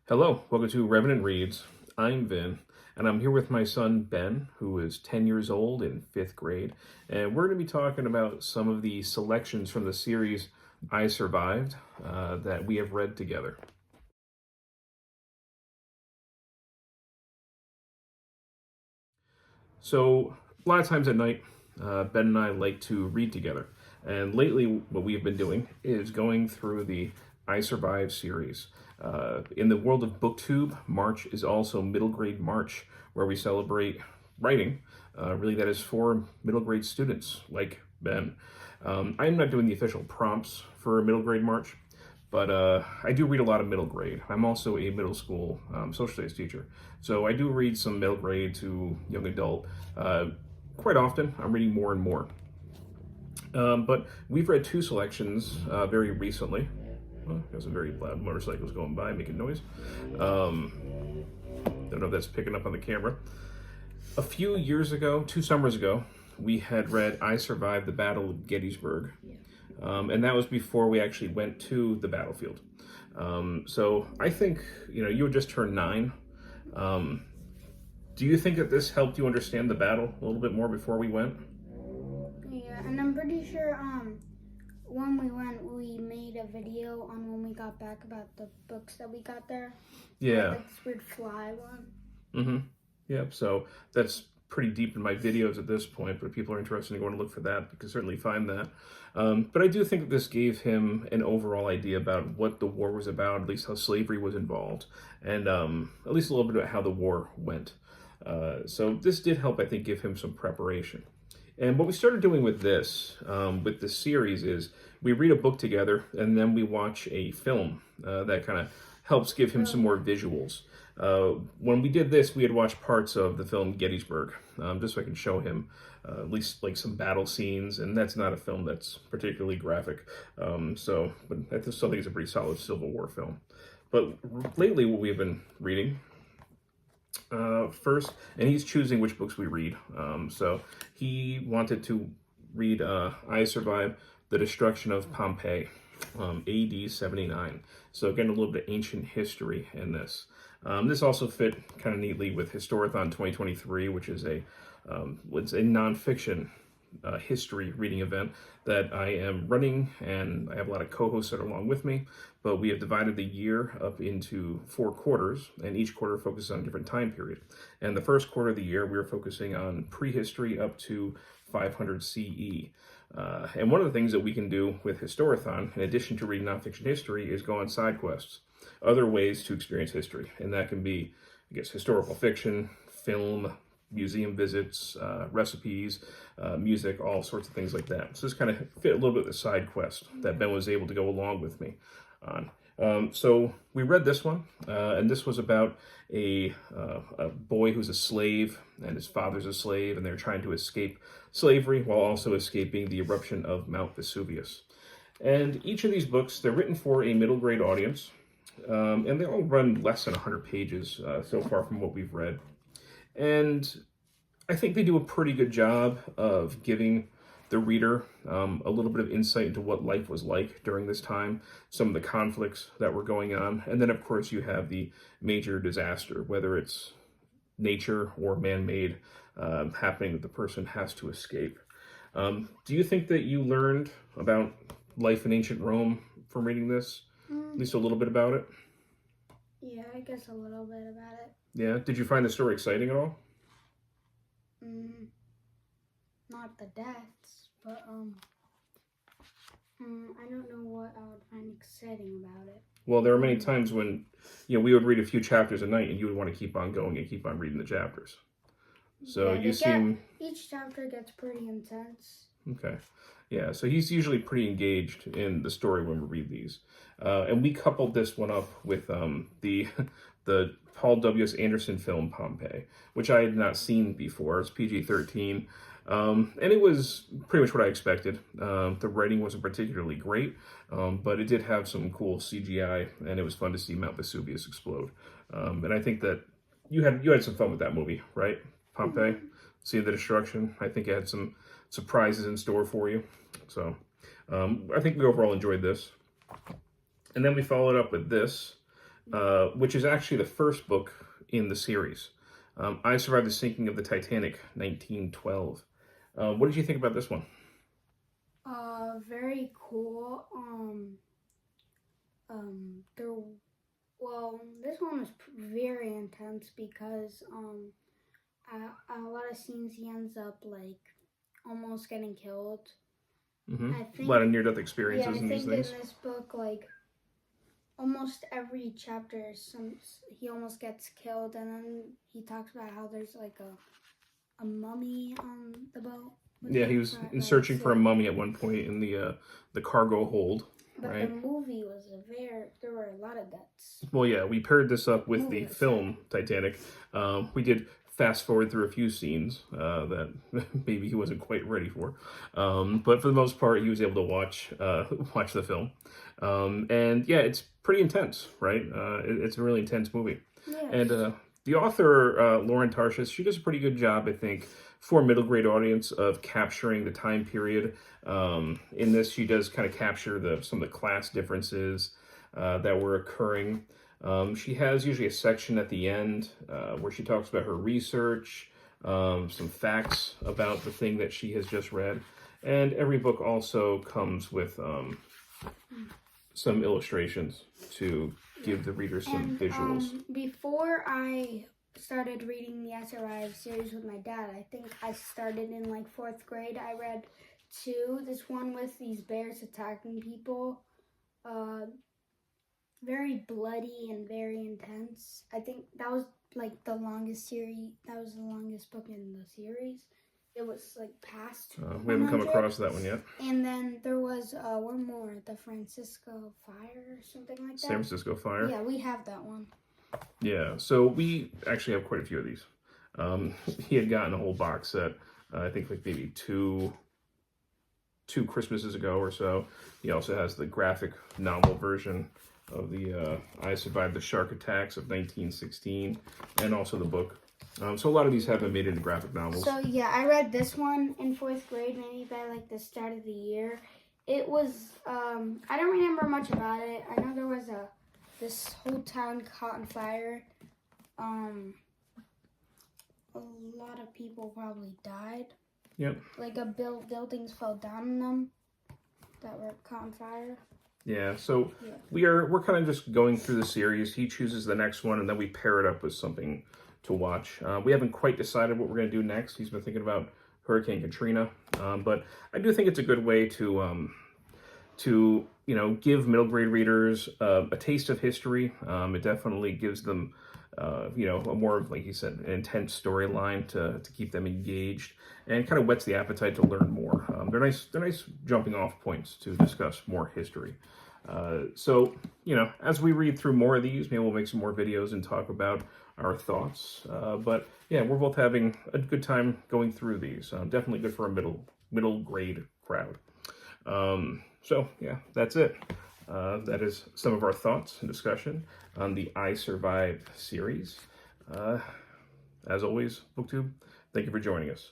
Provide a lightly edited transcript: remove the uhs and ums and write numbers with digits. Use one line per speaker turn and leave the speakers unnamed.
Hello, welcome to Revenant Reads. I'm Vin, and I'm here with my son Ben, who is 10 years old in 5th grade, and we're going to be talking about some of the selections from the series I Survived that we have read together. So, a lot of times at night, Ben and I like to read together, and lately what we have been doing is going through the I Survived series. In the world of booktube, March is also middle grade March, where we celebrate writing. Really, that is for middle grade students like Ben. I'm not doing the official prompts for middle grade March, but I do read a lot of middle grade. I'm also a middle school social studies teacher, so I do read some middle grade to young adult. Quite often, I'm reading more and more. But we've read two selections very recently. Well, there's some very loud motorcycles going by making noise. Don't know if that's picking up on the camera. A few years ago, 2 summers ago, we had read I Survived the Battle of Gettysburg. And that was before we actually went to the battlefield. So I think, you had just turned 9. Do you think that this helped you understand the battle a little bit more before we went?
Yeah, and I'm pretty sure when we went, we made a video on when we got back about the books that we got there.
Yeah.
Like this weird fly one.
Mm-hmm. Yep, so that's pretty deep in my videos at this point, but if people are interested in going to look for that, you can certainly find that. But I do think that this gave him an overall idea about what the war was about, at least how slavery was involved, and at least a little bit about how the war went. So this did help, I think, give him some preparation. And what we started doing with this series, is we read a book together, and then we watch a film that kind of helps give him some more visuals. When we did this, we had watched parts of the film Gettysburg, just so I can show him at least like some battle scenes, and that's not a film that's particularly graphic. But I still think it's a pretty solid Civil War film. But lately, what we've been reading first, and he's choosing which books we read. So he wanted to read I Survived the Destruction of Pompeii, AD 79. So again, a little bit of ancient history in this. This also fit kind of neatly with Historathon 2023, which is a nonfiction history reading event that I am running, and I have a lot of co-hosts that are along with me, but we have divided the year up into 4 quarters, and each quarter focuses on a different time period. And the first quarter of the year, we're focusing on prehistory up to 500 CE. And one of the things that we can do with Historathon, in addition to reading nonfiction history, is go on side quests, other ways to experience history. And that can be, I guess, historical fiction, film, museum visits, recipes, music, all sorts of things like that. So this kind of fit a little bit of the side quest that Ben was able to go along with me on. So we read this one, and this was about a boy who's a slave, and his father's a slave, and they're trying to escape slavery while also escaping the eruption of Mount Vesuvius. And each of these books, they're written for a middle grade audience, and they all run less than 100 pages so far from what we've read. And I think they do a pretty good job of giving the reader a little bit of insight into what life was like during this time, some of the conflicts that were going on, and then of course you have the major disaster, whether it's nature or man-made, happening that the person has to escape. Do you think that you learned about life in ancient Rome from reading this? At least a little bit about it?
Yeah, I guess a little bit about it.
Yeah? Did you find the story exciting at all?
Not the deaths, but I don't know what I would find exciting about it.
Well, there are many times when, we would read a few chapters a night, and you would want to keep on going and keep on reading the chapters. So
yeah, each chapter gets pretty intense.
Okay. Yeah, so he's usually pretty engaged in the story when we read these. And we coupled this one up with the Paul W.S. Anderson film Pompeii, which I had not seen before. It's PG-13. And it was pretty much what I expected. The writing wasn't particularly great, but it did have some cool CGI, and it was fun to see Mount Vesuvius explode. And I think that you had some fun with that movie, right? Pompeii, seeing the destruction. I think it had some surprises in store for you. So I think we overall enjoyed this. And then we followed up with this, which is actually the first book in the series. I Survived the Sinking of the Titanic, 1912. What did you think about this one?
Very cool. This one was very intense because a lot of scenes he ends up like almost getting killed.
Mm-hmm.
I think,
a lot of near-death experiences in these
in
things.
this book, like almost every chapter, he almost gets killed, and then he talks about how there's like a mummy on the boat.
Yeah, he was searching for a mummy at one point in the cargo hold.
But
right?
the movie was there were a lot of deaths.
Well, yeah, we paired this up with the film Titanic. We did fast forward through a few scenes that maybe he wasn't quite ready for. But for the most part, he was able to watch the film. And yeah, it's pretty intense, right? It's a really intense movie.
Yes.
And the author, Lauren Tarshis, she does a pretty good job, I think, for a middle grade audience of capturing the time period. In this, she does kind of capture some of the class differences that were occurring. She has usually a section at the end where she talks about her research, some facts about the thing that she has just read. And every book also comes with some illustrations to give the reader some visuals.
Before I started reading the I Survived series with my dad, I think I started in like 4th grade. I read 2. This one with these bears attacking people. Very bloody and very intense. I think that was like the longest series. That was the longest book in the series. It was like past.
We haven't come across that one yet.
And then there was one more, the Francisco Fire or something like that.
San Francisco Fire.
Yeah, we have that one.
Yeah, so we actually have quite a few of these. He had gotten a whole box set, I think like maybe two Christmases ago or so. He also has the graphic novel version of the I Survived the Shark Attacks of 1916, and also the book. So a lot of these have been made into graphic novels.
So yeah, I read this one in 4th grade, maybe by like the start of the year. It was, I don't remember much about it. I know there was this whole town caught on fire. A lot of people probably died.
Yep.
Like buildings fell down on them that were caught on fire.
Yeah, so we're kind of just going through the series. He chooses the next one, and then we pair it up with something to watch. We haven't quite decided what we're going to do next. He's been thinking about Hurricane Katrina, but I do think it's a good way to give middle grade readers a taste of history. It definitely gives them a more, like you said, an intense storyline to keep them engaged, and kind of whets the appetite to learn more. They're nice jumping off points to discuss more history. So as we read through more of these, maybe we'll make some more videos and talk about our thoughts. But yeah, we're both having a good time going through these. Definitely good for a middle grade crowd. So yeah, that's it. That is some of our thoughts and discussion on the I Survived series. As always, BookTube, thank you for joining us.